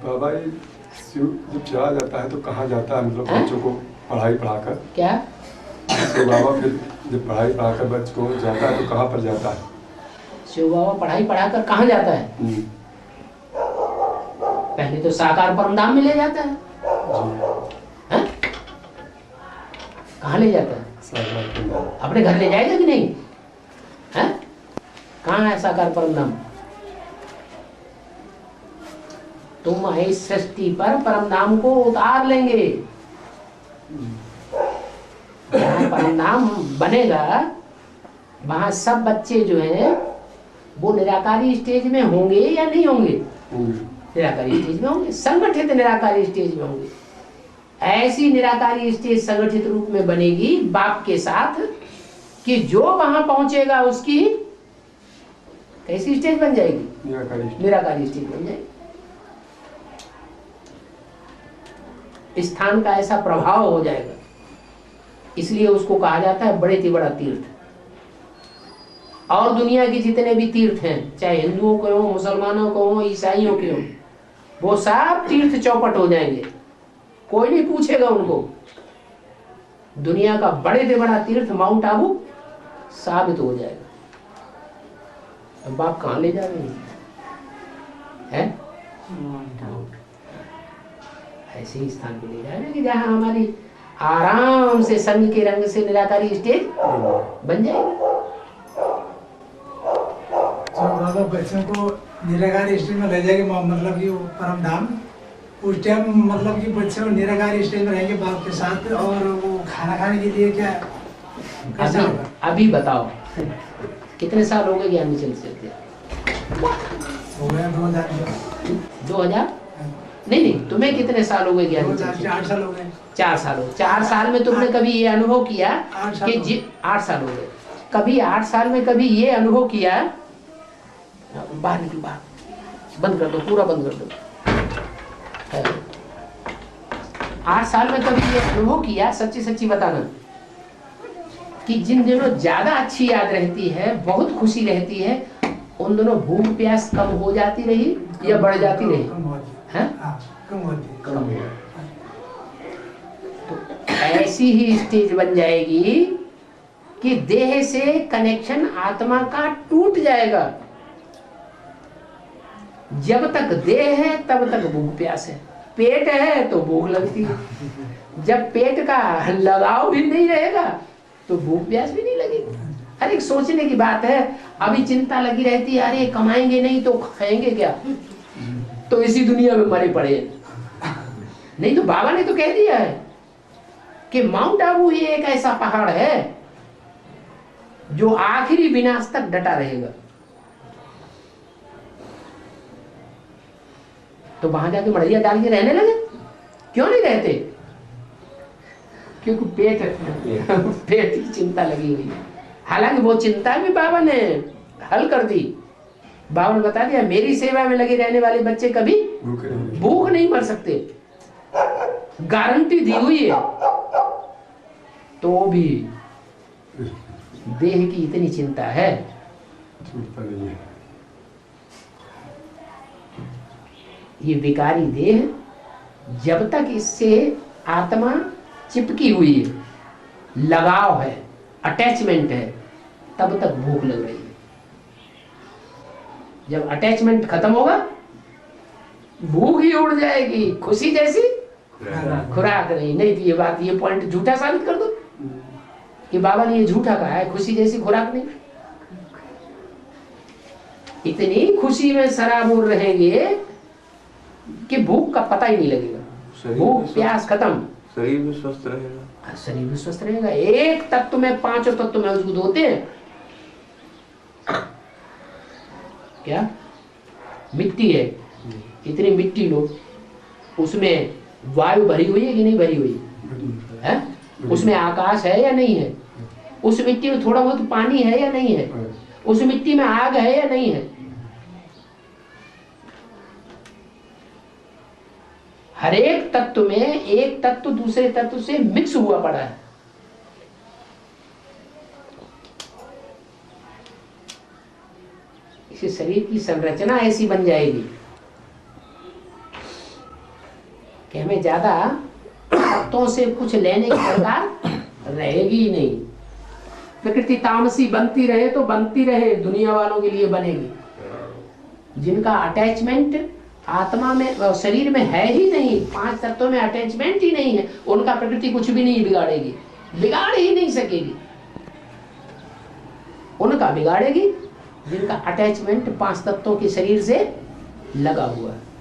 बाबा ये जब चला जाता है तो कहाँ जाता है, मतलब बच्चों को पढ़ाई पढ़ाकर? क्या तो बाबा फिर जब पढ़ाई पढ़ाकर बच्चों को जाता है तो कहाँ पर जाता है? शिव बाबा पढ़ाई पढ़ाकर कहाँ जाता है? पहले तो साकार परमधाम में ले जाता है। हैं? कहाँ ले जाता है? साकार परमधाम। अपने घर ले जाएगा कि नहीं? हैं? कहाँ है साकार परमधाम? तुम इस सृष्टि पर परमधाम को उतार लेंगे। जहाँ परमधाम बनेगा वहां सब बच्चे जो हैं वो निराकारी स्टेज में होंगे या नहीं होंगे? निराकारी स्टेज में होंगे, संगठित निराकारी स्टेज में होंगे। ऐसी निराकारी स्टेज संगठित रूप में बनेगी बाप के साथ कि जो वहां पहुंचेगा उसकी कैसी स्टेज बन जाएगी? निराकारी स्टेज बन जाएगी। स्थान का ऐसा प्रभाव हो जाएगा, इसलिए उसको कहा जाता है बड़े से बड़ा तीर्थ। और दुनिया के जितने भी तीर्थ हैं, चाहे हिंदुओं के हो, मुसलमानों को हो, ईसाइयों के हो, वो सब तीर्थ चौपट हो जाएंगे, कोई नहीं पूछेगा उनको। दुनिया का बड़े से बड़ा तीर्थ माउंट आबू साबित हो जाएगा। अब बाप कहाँ ले जा रहे हैं? ऐसे ही स्थान पे ले जा रहे हैं कि जहाँ हमारी आराम से संग के रंग से निराकारी स्टेज बन जाएगी। तो बाबा बच्चों को निराकारी स्टेज में ले जाएंगे, मतलब कि वो परमधाम उस टाइम, मतलब कि बच्चे निराकारी स्टेज में रहेंगे बाप के साथ। और वो खाना खाने के लिए क्या कैसा होगा? अभी बताओ कितने साल हो गए ज्ञान में चलते? हो गया 2000? नहीं, तुम्हें कितने साल हो गए ज्ञान में? 4 साल हो गए। 4 साल हो। 4 साल में तुमने कभी ये अनुभव किया कि 8 साल हो गए, कभी 8 साल में कभी ये अनुभव किया? बाहर निकल, बाहर बंद कर दो, पूरा बंद कर दो। 8 साल में कभी ये अनुभव किया, सच्ची सच्ची बताना, कि जिन दिनों ज्यादा अच्छी याद रहती है, बहुत खुशी रहती है, उन दोनों भूख प्यास कम हो जाती रही या बढ़ जाती रही? कम होती। तो ऐसी ही स्टेज बन जाएगी कि देह से कनेक्शन आत्मा का टूट जाएगा। जब तक देह है तब तक भूख प्यास है, पेट है तो भूख लगती है। जब पेट का लगाव भी नहीं रहेगा तो भूख प्यास भी नहीं लगेगी। अरे सोचने की बात है, अभी चिंता लगी रहती है, अरे कमाएंगे नहीं तो खाएंगे क्या, तो इसी दुनिया में मरे पड़े। नहीं तो बाबा ने तो कह दिया है कि माउंट आबू ही एक ऐसा पहाड़ है जो आखिरी विनाश तक डटा रहेगा। तो वहां जाके मड़िया डाल के रहने लगे, क्यों नहीं रहते? क्योंकि पेट की चिंता लगी हुई है। हालांकि वो चिंता भी बाबा ने हल कर दी। बाबा ने बता दिया मेरी सेवा में लगे रहने वाले बच्चे कभी भूख नहीं मर सकते, गारंटी दी हुई है। तो भी देह की इतनी चिंता है, ये विकारी देह जब तक इससे आत्मा चिपकी हुई है, लगाव है, अटैचमेंट है, तब तक भूख लग रही है। जब अटैचमेंट खत्म होगा भूख ही उड़ जाएगी, खुशी जैसी खुराक नहीं तो ये बात, ये पॉइंट झूठा साबित कर दो कि बाबा ने ये झूठा कहा है, खुशी जैसी खुराक नहीं। इतनी खुशी में सराबोर रहेंगे कि भूख का पता ही नहीं लगेगा, भूख प्यास खत्म, शरीर भी स्वस्थ रहेगा। शरीर भी स्वस्थ रहेगा। एक तत्व में 5 तत्व मौजूद होते हैं। क्या मिट्टी है, इतनी मिट्टी लो, उसमें वायु भरी हुई है कि नहीं भरी हुई है? उसमें आकाश है या नहीं है? उस मिट्टी में थोड़ा बहुत पानी है या नहीं है? उस मिट्टी में आग है या नहीं है? हर एक तत्व में एक तत्व दूसरे तत्व से मिक्स हुआ पड़ा है। इसे शरीर की संरचना ऐसी बन जाएगी कि हमें ज्यादा तत्वों से कुछ लेने की दरकार रहेगी ही नहीं। प्रकृति तामसी बनती रहे तो बनती रहे, दुनिया वालों के लिए बनेगी। जिनका अटैचमेंट आत्मा में शरीर में है ही नहीं, 5 तत्वों में अटैचमेंट ही नहीं है, उनका प्रकृति कुछ भी नहीं बिगाड़ेगी, बिगाड़ ही नहीं सकेगी। उनका बिगाड़ेगी जिनका अटैचमेंट 5 तत्वों के शरीर से लगा हुआ है।